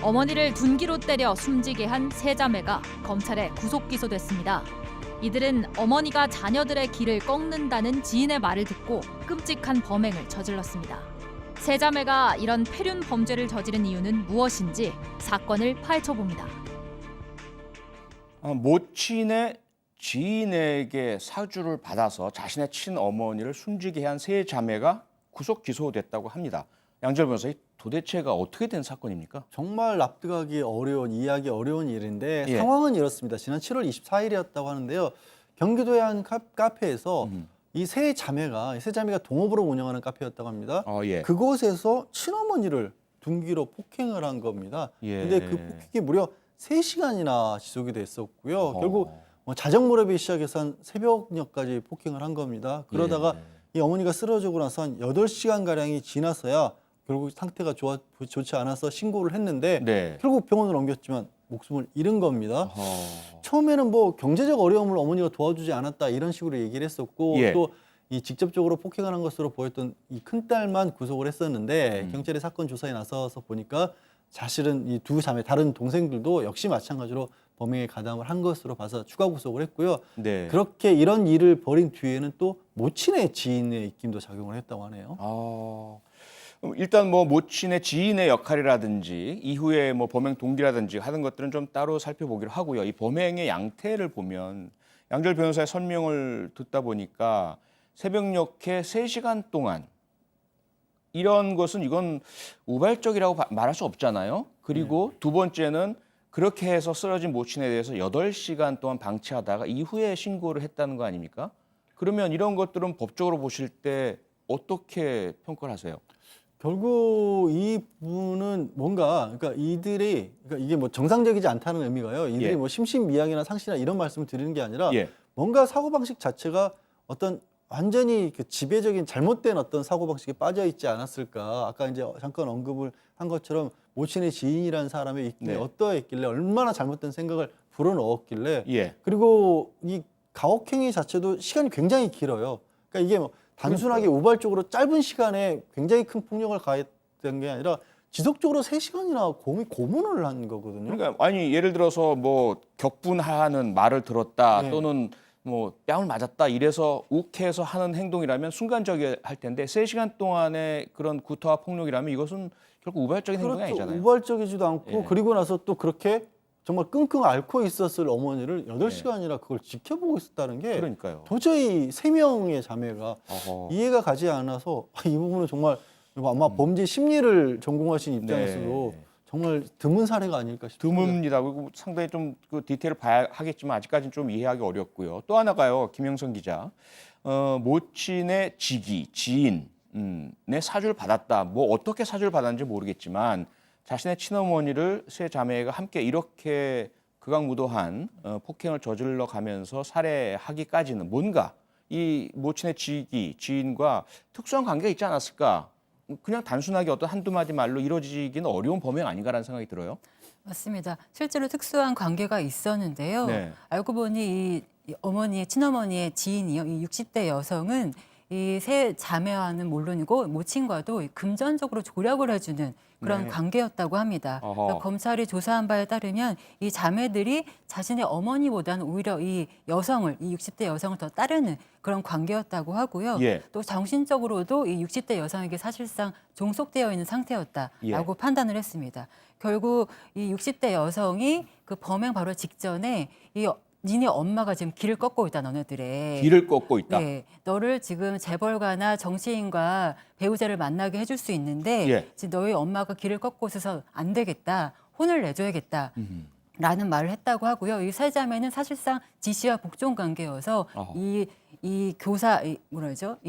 어머니를 둔기로 때려 숨지게 한 세 자매가 검찰에 구속 기소됐습니다. 이들은 어머니가 자녀들의 길을 꺾는다는 지인의 말을 듣고 끔찍한 범행을 저질렀습니다. 세 자매가 이런 폐륜 범죄를 저지른 이유는 무엇인지 사건을 파헤쳐봅니다. 모친의 지인에게 사주를 받아서 자신의 친어머니를 숨지게 한 세 자매가 구속 기소됐다고 합니다. 양지열 변호사, 도대체가 어떻게 된 사건입니까? 정말 납득하기 어려운, 이해하기 어려운 일인데 예. 상황은 이렇습니다. 지난 7월 24일이었다고 하는데요. 경기도의 한 카페에서 이 세 자매가 동업으로 운영하는 카페였다고 합니다. 예. 그곳에서 친어머니를 둔기로 폭행을 한 겁니다. 예. 근데 그 폭행이 무려 3시간이나 지속이 됐었고요. 결국 자정 무렵에 시작해서 한 새벽녘까지 폭행을 한 겁니다. 그러다가 이 어머니가 쓰러지고 나서 한 8시간가량이 지나서야 결국 상태가 좋지 않아서 신고를 했는데 네. 결국 병원을 옮겼지만 목숨을 잃은 겁니다. 처음에는 뭐 경제적 어려움을 어머니가 도와주지 않았다 이런 식으로 얘기를 했었고 예. 또 이 직접적으로 폭행을 한 것으로 보였던 이 큰딸만 구속을 했었는데 경찰이 사건 조사에 나서서 보니까 사실은 이 두 자매 다른 동생들도 역시 마찬가지로 범행에 가담을 한 것으로 봐서 추가 구속을 했고요. 네. 그렇게 이런 일을 벌인 뒤에는 또 모친의 지인의 입김도 작용을 했다고 하네요. 일단 뭐 모친의 지인의 역할이라든지 이후에 뭐 범행 동기라든지 하는 것들은 좀 따로 살펴보기로 하고요. 이 범행의 양태를 보면 양지열 변호사의 설명을 듣다 보니까 새벽녘에 3시간 동안 이런 것은 이건 우발적이라고 말할 수 없잖아요. 그리고 두 번째는 그렇게 해서 쓰러진 모친에 대해서 8시간 동안 방치하다가 이후에 신고를 했다는 거 아닙니까? 그러면 이런 것들은 법적으로 보실 때 어떻게 평가를 하세요? 결국 이 부분은 뭔가 그러니까 이게 뭐 정상적이지 않다는 의미가요. 이들이 예. 뭐 심신미약이나 상실이나 이런 말씀을 드리는 게 아니라 예. 뭔가 사고방식 자체가 어떤 완전히 그 지배적인 잘못된 어떤 사고방식에 빠져 있지 않았을까. 아까 이제 잠깐 언급을 한 것처럼 모친의 지인이라는 사람의 입김에 네. 어떠했길래 얼마나 잘못된 생각을 불어넣었길래 예. 그리고 이 가혹행위 자체도 시간이 굉장히 길어요. 그러니까 이게 뭐 단순하게 우발적으로 짧은 시간에 굉장히 큰 폭력을 가했던 게 아니라 지속적으로 3시간이나 고문을 한 거거든요. 그러니까 아니 예를 들어서 뭐 격분하는 말을 들었다 네. 또는 뭐 뺨을 맞았다 이래서 욱해서 하는 행동이라면 순간적이 할 텐데 3시간 동안의 그런 구타와 폭력이라면 이것은 결국 우발적인 행동이 그렇죠. 아니잖아요. 우발적이지도 않고 예. 그리고 나서 또 그렇게 정말 끙끙 앓고 있었을 어머니를 8시간이나 그걸 지켜보고 있었다는 게 그러니까요. 도저히 3명의 자매가 어허. 이해가 가지 않아서 이 부분은 정말 아마 범죄 심리를 전공하신 입장에서도 네. 정말 드문 사례가 아닐까 싶습니다. 드뭅니다. 그리고 상당히 좀 그 디테일을 봐야 하겠지만 아직까지는 좀 이해하기 어렵고요. 또 하나가요, 김영선 기자. 모친의 지인의 사주를 받았다. 뭐 어떻게 사주를 받았는지 모르겠지만 자신의 친어머니를 세 자매가 함께 이렇게 극악무도한 폭행을 저질러 가면서 살해하기까지는 뭔가 이 모친의 지인과 특수한 관계가 있지 않았을까? 그냥 단순하게 어떤 한두 마디 말로 이루어지기는 어려운 범행 아닌가라는 생각이 들어요. 맞습니다. 실제로 특수한 관계가 있었는데요. 네. 알고 보니 이 어머니의 친어머니의 지인이요, 이 60대 여성은 이 세 자매와는 물론이고 모친과도 금전적으로 조력을 해주는 그런 네. 관계였다고 합니다. 어허. 그래서 검찰이 조사한 바에 따르면 이 자매들이 자신의 어머니보다는 오히려 이 60대 여성을 더 따르는 그런 관계였다고 하고요. 예. 또 정신적으로도 이 60대 여성에게 사실상 종속되어 있는 상태였다라고 예. 판단을 했습니다. 결국 이 60대 여성이 그 범행 바로 직전에 니네 엄마가 지금 길을 꺾고 있다, 너네들의. 길을 꺾고 있다. 네, 너를 지금 재벌가나 정치인과 배우자를 만나게 해줄 수 있는데 예. 지금 너희 엄마가 길을 꺾고 있어서 안 되겠다, 혼을 내줘야겠다. 라는 말을 했다고 하고요. 이 세 자매는 사실상 지시와 복종 관계여서 어허. 이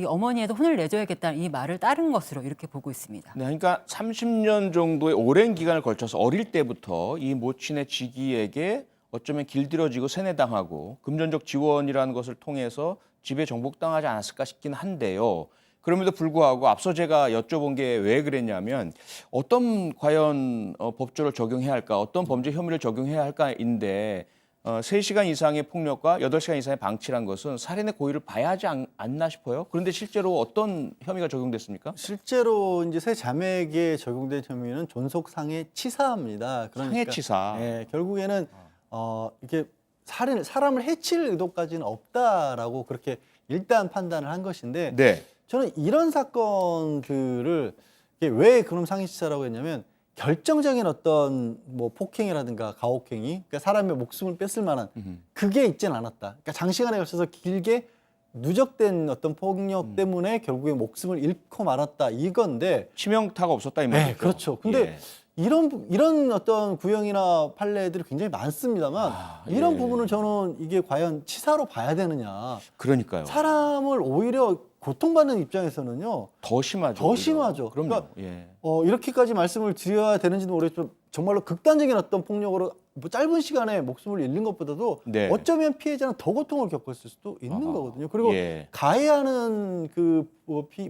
어머니에도 혼을 내줘야겠다는 이 말을 따른 것으로 이렇게 보고 있습니다. 네, 그러니까 30년 정도의 오랜 기간을 걸쳐서 어릴 때부터 이 모친의 지기에게 어쩌면 길들여지고 세뇌당하고 금전적 지원이라는 것을 통해서 집에 정복당하지 않았을까 싶긴 한데요. 그럼에도 불구하고 앞서 제가 여쭤본 게 왜 그랬냐면 어떤 과연 법조를 적용해야 할까, 어떤 범죄 혐의를 적용해야 할까인데 3시간 이상의 폭력과 8시간 이상의 방치란 것은 살인의 고의를 봐야 하지 않나 싶어요. 그런데 실제로 어떤 혐의가 적용됐습니까? 실제로 이제 세 자매에게 적용된 혐의는 존속상해 치사입니다. 상해치사. 예, 결국에는 이렇게 사람을 해칠 의도까지는 없다라고 그렇게 일단 판단을 한 것인데 네. 저는 이런 사건들을 이게 왜 그럼 상해치사라고 했냐면 결정적인 어떤 뭐 폭행이라든가 가혹행위, 그러니까 사람의 목숨을 뺐을 만한 그게 있지는 않았다. 그러니까 장시간에 걸쳐서 길게 누적된 어떤 폭력 때문에 결국에 목숨을 잃고 말았다 이건데. 치명타가 없었다 이 말이죠. 네, 그렇죠. 근데 예. 이런 어떤 구형이나 판례들이 굉장히 많습니다만 이런 예. 부분을 저는 이게 과연 치사로 봐야 되느냐. 그러니까요. 사람을 오히려 고통받는 입장에서는요. 더 심하죠. 더 심하죠. 그럼요. 그러니까 예. 이렇게까지 말씀을 드려야 되는지도 모르겠지만 정말로 극단적인 어떤 폭력으로 뭐 짧은 시간에 목숨을 잃는 것보다도 네. 어쩌면 피해자는 더 고통을 겪었을 수도 있는 아하. 거거든요. 그리고 예. 가해하는 그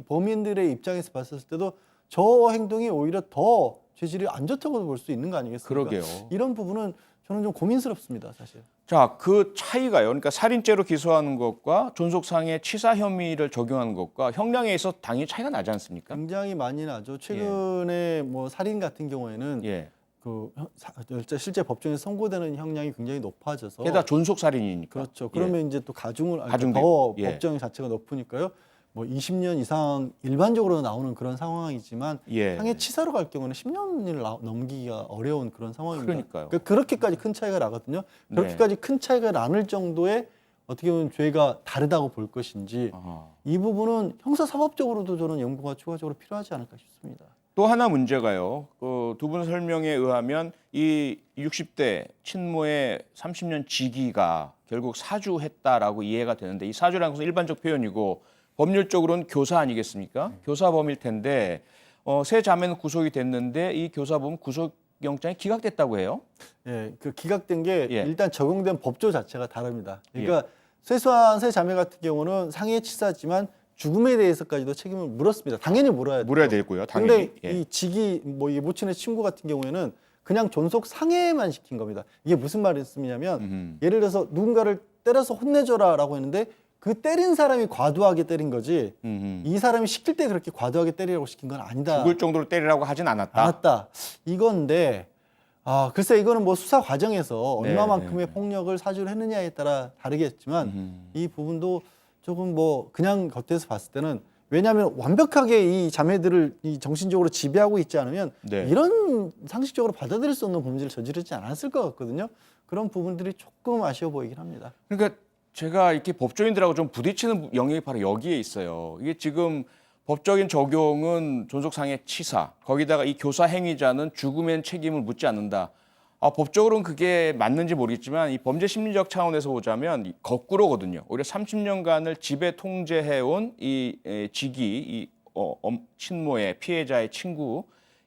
범인들의 입장에서 봤을 때도 저 행동이 오히려 더 죄질이 안 좋다고 볼 수 있는 거 아니겠습니까? 그러게요. 이런 부분은 저는 좀 고민스럽습니다, 사실. 자, 그 차이가요. 그러니까 살인죄로 기소하는 것과 존속상해 치사 혐의를 적용하는 것과 형량에 있어서 당연히 차이가 나지 않습니까? 굉장히 많이 나죠. 최근에 뭐 살인 같은 경우에는 예. 실제 법정에서 선고되는 형량이 굉장히 높아져서 게다가 존속살인이니까. 그렇죠. 그러면 이제 또 가중을 가중되고, 더 예. 법정 자체가 높으니까요. 뭐 20년 이상 일반적으로 나오는 그런 상황이지만 예. 상해치사로 갈 경우는 10년을 넘기기가 어려운 그런 상황입니다. 그러니까요. 그러니까 그렇게까지 큰 차이가 나거든요. 네. 그렇게까지 큰 차이가 나는 정도의 어떻게 보면 죄가 다르다고 볼 것인지 아하. 이 부분은 형사사법적으로도 저는 연구가 추가적으로 필요하지 않을까 싶습니다. 또 하나 문제가요. 두 분 설명에 의하면 이 60대 친모의 30년 지기가 결국 사주했다라고 이해가 되는데 이 사주라는 것은 일반적 표현이고 법률적으로는 교사 아니겠습니까? 교사범일 텐데 세 자매는 구속이 됐는데 이 교사범 구속영장이 기각됐다고 해요. 예, 그 기각된 게 예. 일단 적용된 법조 자체가 다릅니다. 그러니까 쇠소한 세 자매 같은 경우는 상해치사지만 죽음에 대해서까지도 책임을 물었습니다. 당연히 물어야 돼요. 물어야 되고요. 당연히. 근데 이 직이 뭐 이 모친의 친구 같은 경우에는 그냥 존속 상해만 시킨 겁니다. 이게 무슨 말씀이냐면 예를 들어서 누군가를 때려서 혼내줘라라고 했는데 그 때린 사람이 과도하게 때린 거지 이 사람이 시킬 때 그렇게 과도하게 때리라고 시킨 건 아니다. 죽을 정도로 때리라고 하진 않았다. 않았다. 이건데 글쎄 이거는 뭐 수사 과정에서 네, 얼마만큼의 네. 폭력을 사주를 했느냐에 따라 다르겠지만 이 부분도 조금 뭐 그냥 겉에서 봤을 때는 왜냐하면 완벽하게 이 자매들을 이 정신적으로 지배하고 있지 않으면 네. 이런 상식적으로 받아들일 수 없는 범죄를 저지르지 않았을 것 같거든요. 그런 부분들이 조금 아쉬워 보이긴 합니다. 그러니까 제가 이렇게 법조인들하고 좀 부딪히는 영역이 바로 여기에 있어요. 이게 지금 법적인 적용은 존속상해 치사, 거기다가 이 교사 행위자는 죽음엔 책임을 묻지 않는다. 법적으로는 그게 맞는지 모르겠지만 이 범죄 심리적 차원에서 보자면 거꾸로거든요. 오히려 30년간을 지배 통제해온 이 직이 이 친모의 피해자의 친구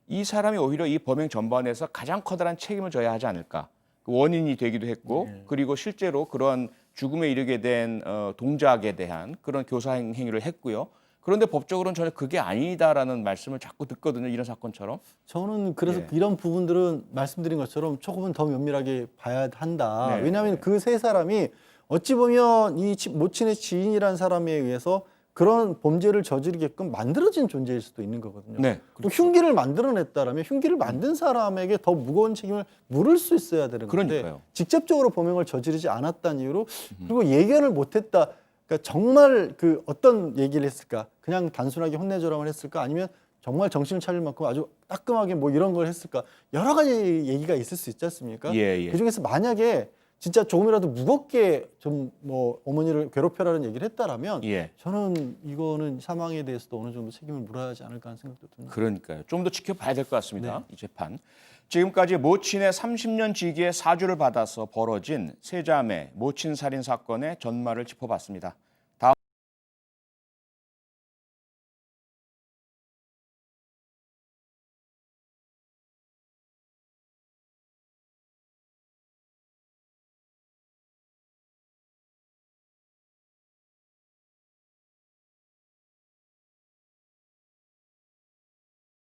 이 사람이 오히려 이 범행 전반에서 가장 커다란 책임을 져야 하지 않을까. 그 원인이 되기도 했고 그리고 실제로 그러한 죽음에 이르게 된 동작에 대한 그런 교사 행위를 했고요. 그런데 법적으로는 전혀 그게 아니다라는 말씀을 자꾸 듣거든요. 이런 사건처럼. 저는 그래서 예. 이런 부분들은 말씀드린 것처럼 조금은 더 면밀하게 봐야 한다. 네. 왜냐하면 그 세 사람이 어찌 보면 이 모친의 지인이라는 사람에 의해서 그런 범죄를 저지르게끔 만들어진 존재일 수도 있는 거거든요. 네, 또 흉기를 만들어냈다라면 흉기를 만든 사람에게 더 무거운 책임을 물을 수 있어야 되는 건데 그러니까요. 직접적으로 범행을 저지르지 않았다는 이유로 그리고 예견을 못했다. 그러니까 정말 그 어떤 얘기를 했을까? 그냥 단순하게 혼내줘라만 했을까? 아니면 정말 정신을 차릴 만큼 아주 따끔하게 뭐 이런 걸 했을까? 여러 가지 얘기가 있을 수 있지 않습니까? 예. 그 중에서 만약에 진짜 조금이라도 무겁게 좀 뭐 어머니를 괴롭혀라는 얘기를 했다라면 예. 저는 이거는 사망에 대해서도 어느 정도 책임을 물어야 하지 않을까 하는 생각도 듭니다. 그러니까요. 좀 더 지켜봐야 될 것 같습니다. 네. 이 재판. 지금까지 모친의 30년 지기의 사주를 받아서 벌어진 세 자매 모친 살인 사건의 전말을 짚어봤습니다.